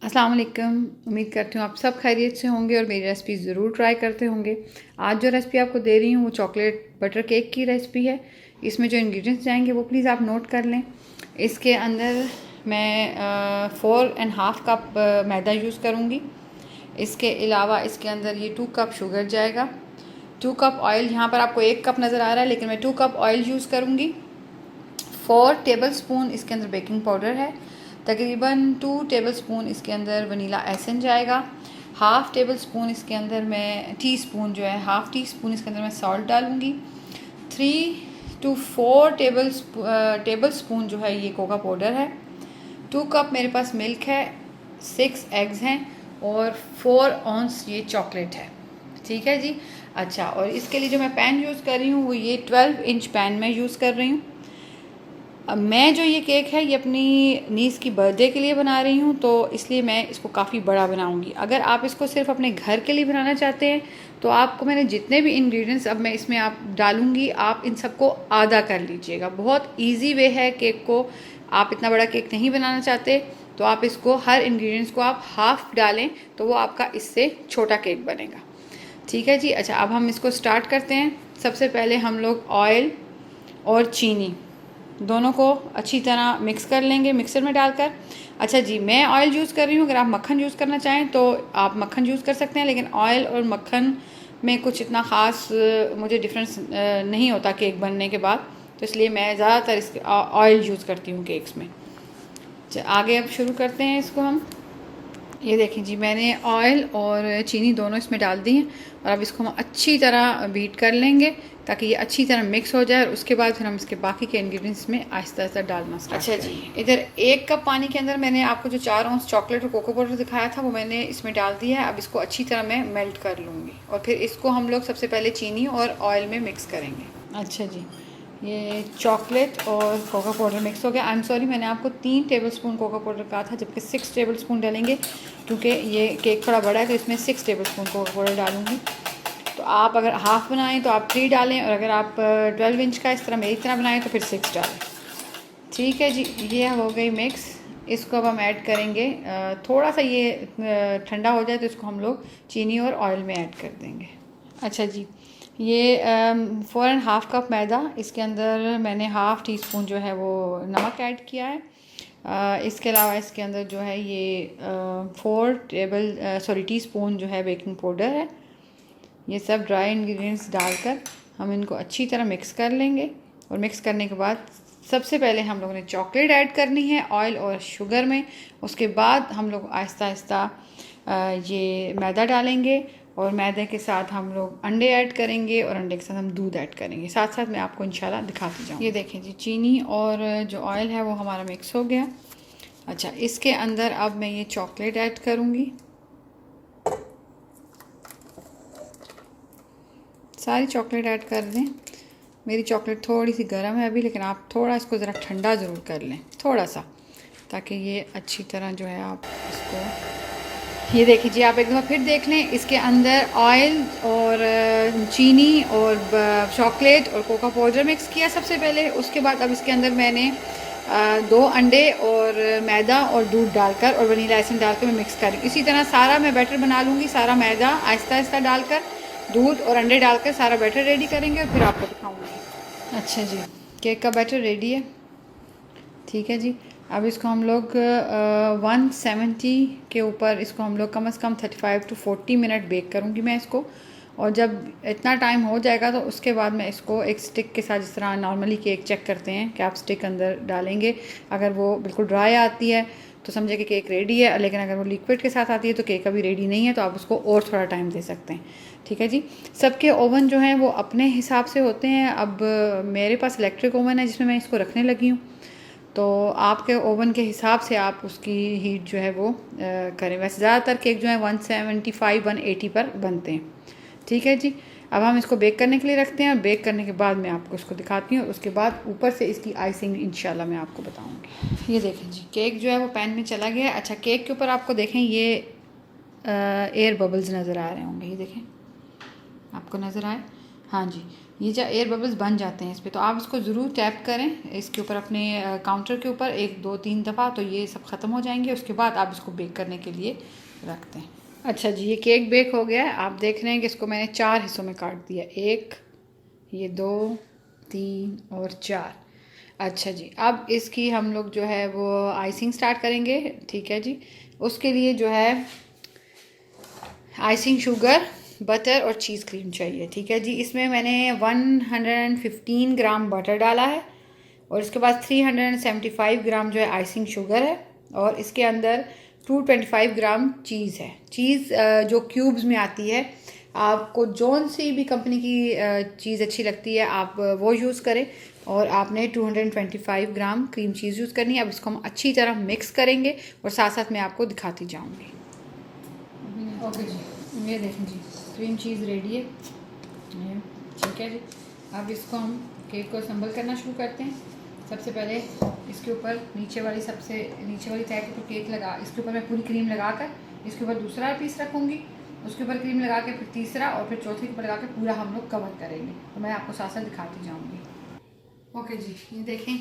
अस्सलाम वालेकुम। उम्मीद करती हूँ आप सब खैरियत से होंगे और मेरी रेसिपी ज़रूर ट्राई करते होंगे। आज जो रेसिपी आपको दे रही हूँ वो चॉकलेट बटर केक की रेसिपी है। इसमें जो इंग्रेडिएंट्स जाएंगे वो प्लीज़ आप नोट कर लें। इसके अंदर मैं 4.5 कप मैदा यूज़ करूँगी। इसके अलावा इसके अंदर ये 2 कप शुगर जाएगा। 2 कप ऑयल, यहाँ पर आपको 1 कप नज़र आ रहा है लेकिन मैं 2 कप ऑयल यूज़ करूँगी। 4 टेबल स्पून इसके अंदर बेकिंग पाउडर है। तकरीबन 2 टेबल स्पून इसके अंदर वनीला एसेंस जाएगा। हाफ़ टेबल स्पून इसके अंदर मैं टीस्पून जो है हाफ़ टी स्पून इसके अंदर मैं सॉल्ट डालूँगी। 3 to 4 टेबल स्पून जो है ये कोका पाउडर है। 2 कप मेरे पास मिल्क है, 6 एग्स हैं और 4 ऑन्स ये चॉकलेट है। ठीक है जी। अच्छा, और इसके लिए जो मैं पैन यूज़ कर रही हूँ वो ये 12 इंच पैन में यूज़ कर रही हूँ। अब मैं जो ये केक है ये अपनी नीस की बर्थडे के लिए बना रही हूँ, तो इसलिए मैं इसको काफ़ी बड़ा बनाऊँगी। अगर आप इसको सिर्फ अपने घर के लिए बनाना चाहते हैं तो आपको मैंने जितने भी इंग्रेडिएंट्स अब मैं इसमें आप डालूँगी आप इन सबको आधा कर लीजिएगा। बहुत इजी वे है केक को, आप इतना बड़ा केक नहीं बनाना चाहते तो आप इसको हर इंग्रेडिएंट्स को आप हाफ़ डालें तो वो आपका इससे छोटा केक बनेगा। ठीक है जी। अच्छा, अब हम इसको स्टार्ट करते हैं। सबसे पहले हम लोग ऑयल और चीनी दोनों को अच्छी तरह मिक्स कर लेंगे मिक्सर में डालकर। अच्छा जी, मैं ऑयल यूज़ कर रही हूँ। अगर आप मक्खन यूज़ करना चाहें तो आप मक्खन यूज़ कर सकते हैं, लेकिन ऑयल और मक्खन में कुछ इतना ख़ास मुझे डिफरेंस नहीं होता केक बनने के बाद, तो इसलिए मैं ज़्यादातर इसके ऑयल यूज़ करती हूँ केक्स में। आगे अब शुरू करते हैं इसको हम। ये देखें जी, मैंने ऑयल और चीनी दोनों इसमें डाल दी हैं और अब इसको हम अच्छी तरह बीट कर लेंगे ताकि ये अच्छी तरह मिक्स हो जाए और उसके बाद फिर हम इसके बाकी के इंग्रेडिएंट्स में आहिस्ता आहिस्ता डालना स्टार्ट करेंगे। अच्छा जी, इधर 1 कप पानी के अंदर मैंने आपको जो 4 ऑन्स चॉकलेट और कोको पाउडर दिखाया था वो मैंने इसमें डाल दिया है। अब इसको अच्छी तरह मैं मेल्ट कर लूँगी और फिर इसको हम लोग सबसे पहले चीनी और ऑयल में मिक्स करेंगे। अच्छा जी, ये चॉकलेट और कोका पाउडर मिक्स हो गया। आई एम सॉरी, मैंने आपको 3 टेबल स्पून कोका पाउडर कहा था जबकि 6 टेबल स्पून डालेंगे, क्योंकि ये केक थोड़ा बड़ा है तो इसमें 6 टेबल स्पून कोका पाउडर डालूंगी। तो आप अगर हाफ़ बनाएं तो आप 3 डालें और अगर आप 12 इंच का इस तरह मेरी तरह बनाएं तो फिर 6 डालें। ठीक है जी, ये हो गई मिक्स। इसको अब हम ऐड करेंगे, थोड़ा सा ये ठंडा हो जाए तो इसको हम लोग चीनी और ऑयल में ऐड कर देंगे। अच्छा जी, ये 4.5 कप मैदा, इसके अंदर मैंने हाफ़ टी स्पून जो है वो नमक ऐड किया है। इसके अलावा इसके अंदर जो है ये 4 टी स्पून जो है बेकिंग पाउडर है। ये सब ड्राई इंग्रेडिएंट्स डालकर हम इनको अच्छी तरह मिक्स कर लेंगे और मिक्स करने के बाद सबसे पहले हम लोगों ने चॉकलेट ऐड करनी है ऑयल और शुगर में। उसके बाद हम लोग आहिस्ता आहिस्ता ये मैदा डालेंगे और मैदे के साथ हम लोग अंडे ऐड करेंगे और अंडे के साथ हम दूध ऐड करेंगे। साथ साथ मैं आपको इंशाल्लाह दिखाती जाऊँ। ये देखें जी, चीनी और जो ऑयल है वो हमारा मिक्स हो गया। अच्छा, इसके अंदर अब मैं ये चॉकलेट ऐड करूँगी। सारी चॉकलेट ऐड कर दें। मेरी चॉकलेट थोड़ी सी गर्म है अभी, लेकिन आप थोड़ा इसको ज़रा ठंडा ज़रूर कर लें, थोड़ा सा, ताकि ये अच्छी तरह जो है आप इसको। ये देखिए जी, आप एक दफ़ा फिर देख लें। इसके अंदर ऑयल और चीनी और चॉकलेट और कोका पाउडर मिक्स किया सबसे पहले। उसके बाद अब इसके अंदर मैंने 2 अंडे और मैदा और दूध डालकर और वनीला एसेंस डालकर मैं मिक्स करूँ। इसी तरह सारा मैं बैटर बना लूँगी। सारा मैदा आहिस्ता आहिस्ता डालकर, दूध और अंडे डालकर सारा बैटर रेडी करेंगे और फिर आपको दिखाऊंगी। अच्छा जी, केक का बैटर रेडी है। ठीक है जी, अब इसको हम लोग 170 के ऊपर इसको हम लोग कम से कम 35 to 40 मिनट बेक करूँगी मैं इसको। और जब इतना टाइम हो जाएगा तो उसके बाद मैं इसको एक स्टिक के साथ, जिस तरह नॉर्मली केक चेक करते हैं कि आप स्टिक अंदर डालेंगे, अगर वो बिल्कुल ड्राई आती है तो समझे कि केक रेडी है, लेकिन अगर वो लिक्विड के साथ आती है तो केक अभी रेडी नहीं है, तो आप उसको और थोड़ा टाइम दे सकते हैं। ठीक है जी। सबके ओवन जो हैं वो अपने हिसाब से होते हैं। अब मेरे पास इलेक्ट्रिक ओवन है जिसमें मैं इसको रखने लगी हूँ, तो आपके ओवन के हिसाब से आप उसकी हीट जो है वो करें। वैसे ज़्यादातर केक जो है 175-180 पर बनते हैं। ठीक है जी, अब हम इसको बेक करने के लिए रखते हैं और बेक करने के बाद मैं आपको इसको दिखाती हूँ। उसके बाद ऊपर से इसकी आइसिंग इंशाल्लाह मैं आपको बताऊँगी। ये देखें जी, केक जो है वो पैन में चला गया है। अच्छा, केक के ऊपर आपको देखें ये एयर बबल्स नज़र आ रहे होंगे, ये देखें, आपको नज़र आए? हाँ जी। ये जो एयर बबल्स बन जाते हैं इस पर, तो आप इसको ज़रूर टैप करें इसके ऊपर, अपने काउंटर के ऊपर 1 2 3 दफ़ा, तो ये सब ख़त्म हो जाएंगे। उसके बाद आप इसको बेक करने के लिए रखते हैं। अच्छा जी, ये केक बेक हो गया है। आप देख रहे हैं कि इसको मैंने 4 हिस्सों में काट दिया, 1, ये 2, 3 और 4। अच्छा जी, अब इसकी हम लोग जो है वो आइसिंग स्टार्ट करेंगे। ठीक है जी, उसके लिए जो है आइसिंग शुगर, बटर और चीज़ क्रीम चाहिए। ठीक है जी, इसमें मैंने 115 ग्राम बटर डाला है और इसके बाद 375 ग्राम जो है आइसिंग शुगर है और इसके अंदर 225 ग्राम चीज़ है। चीज़ जो क्यूब्स में आती है, आपको जौन सी भी कंपनी की चीज़ अच्छी लगती है आप वो यूज़ करें। और आपने 225 ग्राम क्रीम चीज़ यूज़ करनी है। अब इसको हम अच्छी तरह मिक्स करेंगे और साथ साथ मैं आपको दिखाती जाऊँगी। ओके जी, ये देखें जी, क्रीम चीज़ रेडी है। ठीक है जी, अब इसको हम केक को असम्बल करना शुरू करते हैं। सबसे पहले इसके ऊपर नीचे वाली तह के ऊपर केक लगा, इसके ऊपर मैं पूरी क्रीम लगाकर इसके ऊपर दूसरा पीस रखूँगी, उसके ऊपर क्रीम लगा के फिर तीसरा और फिर चौथे के ऊपर लगा के पूरा हम लोग कवर करेंगे। तो मैं आपको साथ साथ दिखाती जाऊँगी। ओके जी, ये देखें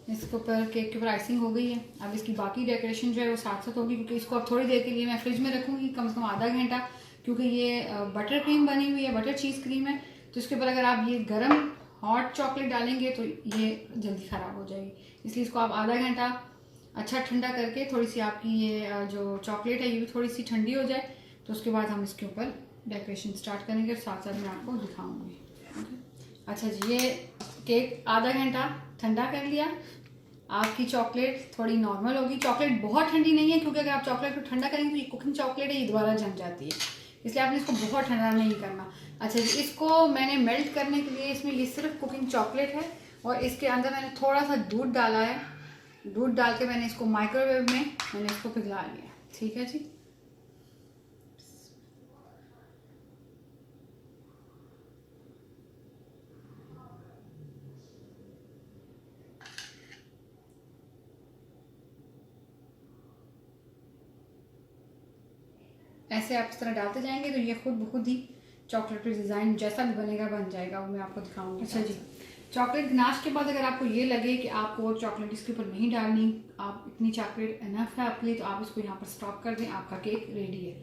इसके ऊपर केक के ऊपर आइसिंग हो गई है। अब इसकी बाकी डेकोरेशन जो है वो साथ साथ होगी, क्योंकि इसको अब थोड़ी देर के लिए मैं फ्रिज में रखूँगी, कम से कम आधा घंटा, क्योंकि ये बटर क्रीम बनी हुई है, बटर चीज़ क्रीम है। तो इसके ऊपर अगर आप ये गर्म हॉट चॉकलेट डालेंगे तो ये जल्दी ख़राब हो जाएगी, इसलिए इसको आप आधा घंटा अच्छा ठंडा करके, थोड़ी सी आपकी ये जो चॉकलेट है ये भी थोड़ी सी ठंडी हो जाए, तो उसके बाद हम इसके ऊपर डेकोरेशन स्टार्ट करेंगे। साथ साथ मैं आपको दिखाऊँगी। अच्छा जी, ये केक आधा घंटा ठंडा कर लिया। आपकी चॉकलेट थोड़ी नॉर्मल होगी, चॉकलेट बहुत ठंडी नहीं है, क्योंकि अगर आप चॉकलेट को ठंडा करेंगे तो ये कुकिंग चॉकलेट है, ये दोबारा जम जाती है, इसलिए आपने इसको बहुत ठंडा नहीं करना। अच्छा जी, इसको मैंने मेल्ट करने के लिए, इसमें ये सिर्फ कुकिंग चॉकलेट है और इसके अंदर मैंने थोड़ा सा दूध डाला है। दूध डाल के मैंने इसको माइक्रोवेव में मैंने इसको पिघला लिया। ठीक है जी, ऐसे आप इस तरह डालते जाएंगे तो ये खुद ब खुद ही चॉकलेट डिज़ाइन जैसा भी बनेगा बन जाएगा, वो मैं आपको दिखाऊंगी। अच्छा जी, चॉकलेट गनाश के बाद अगर आपको ये लगे कि आपको और चॉकलेट इसके ऊपर नहीं डालनी, आप इतनी चॉकलेट इनफ है आपके लिए, तो आप इसको यहाँ पर स्टॉप कर दें, आपका केक रेडी है।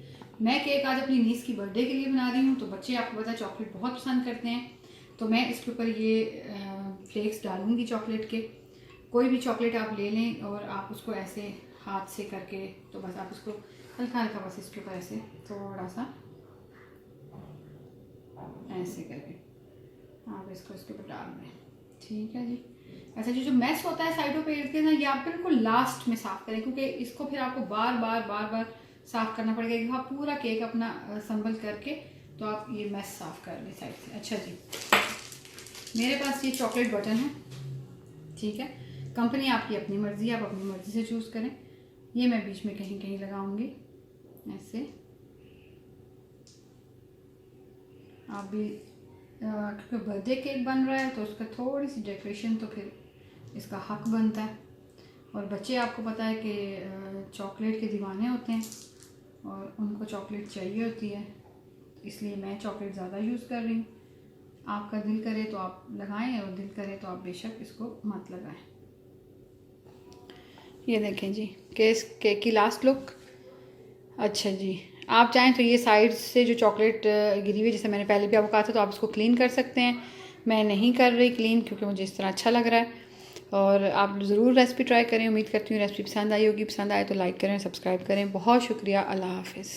मैं केक आज अपनी नीस की बर्थडे के लिए बना रही हूँ, तो बच्चे आपको पता है चॉकलेट बहुत पसंद करते हैं, तो मैं इसके ऊपर ये फ्लेक्स डालूँगी चॉकलेट के। कोई भी चॉकलेट आप ले लें और आप उसको ऐसे हाथ से करके, तो बस आप इसको हल्का हल्का बस इसके ऊपर ऐसे थोड़ा सा ऐसे करके आप इसको इसके ऊपर डाल दें। ठीक है जी। अच्छा जी, जो मैस होता है साइडों पे इर्द गिर्द ना, ये आप बिल्कुल लास्ट में साफ़ करें, क्योंकि इसको फिर आपको बार बार साफ़ करना पड़ेगा। कि आप पूरा केक अपना संभल करके तो आप ये मैस साफ़ कर लें साइड से। अच्छा जी, मेरे पास ये चॉकलेट बटन है। ठीक है, कंपनी आपकी अपनी मर्ज़ी, आप अपनी मर्ज़ी से चूज़ करें। ये मैं बीच में कहीं कहीं लगाऊंगी ऐसे। आप भी क्योंकि बर्थडे केक बन रहा है तो उसका थोड़ी सी डेकोरेशन तो फिर इसका हक बनता है। और बच्चे आपको पता है कि चॉकलेट के दीवाने होते हैं और उनको चॉकलेट चाहिए होती है, इसलिए मैं चॉकलेट ज़्यादा यूज़ कर रही हूँ। आपका दिल करे तो आप लगाएं और दिल करे तो आप बेशक इसको मत लगाएं। ये देखें जी केक की लास्ट लुक। अच्छा जी, आप चाहें तो ये साइड से जो चॉकलेट गिरी हुई, जैसे मैंने पहले भी आपको कहा था, तो आप इसको क्लीन कर सकते हैं। मैं नहीं कर रही क्लीन, क्योंकि मुझे इस तरह अच्छा लग रहा है। और आप ज़रूर रेसिपी ट्राई करें। उम्मीद करती हूँ रेसिपी पसंद आई होगी। पसंद आए तो लाइक करें, सब्सक्राइब करें। बहुत शुक्रिया। अल्लाह हाफिज़।